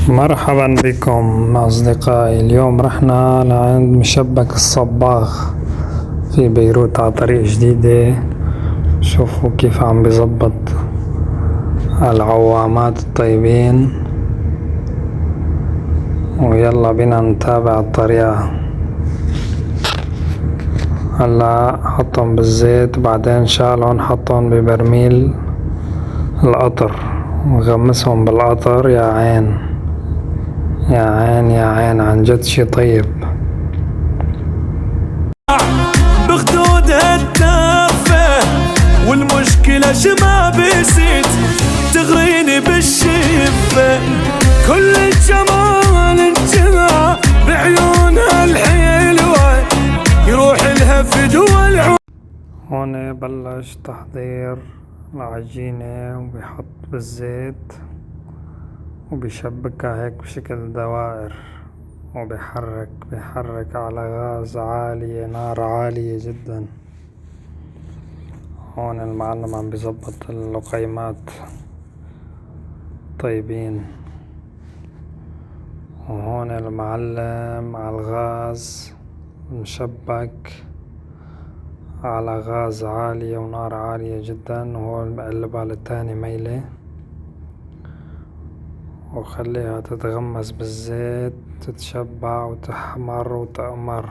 مرحبا بكم أصدقائي. اليوم رحنا لعند مشبك الصباغ في بيروت على طريق جديدة. شوفوا كيف عم بيظبط العوامات الطيبين، ويلا بينا نتابع الطريقة. هلا حطهم بالزيت وبعدين شالهم حطهم ببرميل القطر وغمسهم بالقطر. يا عين يا عين يا عين، عن جد شي طيب. بخدودها الدافة والمشكلة شما بيسيت تغريني بالشفة. كل الجمال انجمع بعيونها الحلوة يروح لها في دول. هون بلش تحضير العجينة وبيحط بالزيت وبيشبكها هيك بشكل دوائر وبيحرك على غاز عالية، نار عالية جدا. هون المعلم عم بيظبط اللقيمات طيبين، وهون المعلم على الغاز مشبك على غاز عالية ونار عالية جدا، وهو مقلبها للتاني ميلة وخليها تتغمس بالزيت تتشبع وتحمر وتأمر.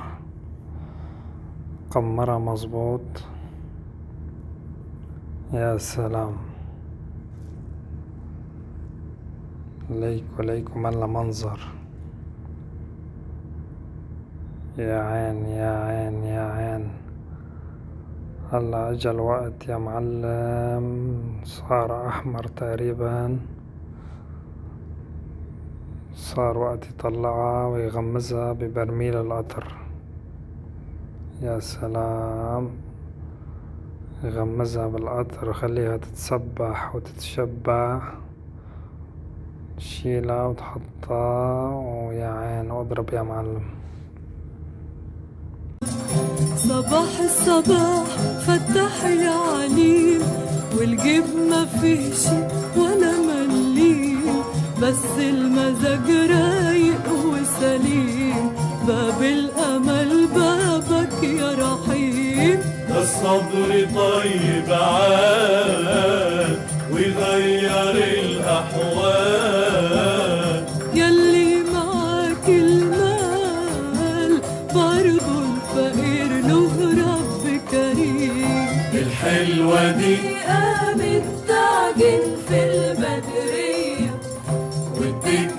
قمرها مظبوط. يا سلام، ليكو ملا منظر. يا عين يا عين يا عين. هلا اجا الوقت يا معلم، صار احمر تقريبا، صار وقت يطلعها ويغمزها ببرميل القطر. يا سلام، يغمزها بالقطر وخليها تتسبح وتتشبع، تشيلها وتحطها. ويا عين واضرب يا معلم. صباح الصباح فتح يا عليم، والجيب ما فيه شي ولا مليم، بس المزاج رايق وسليم، باب الامل بابك يا رحيم. الصبر طيب عاد ويغير الأحوال، يلي معاك المال برضو الفقير له رب كريم. الحلوة دي قامت تعجن في البدرية واديك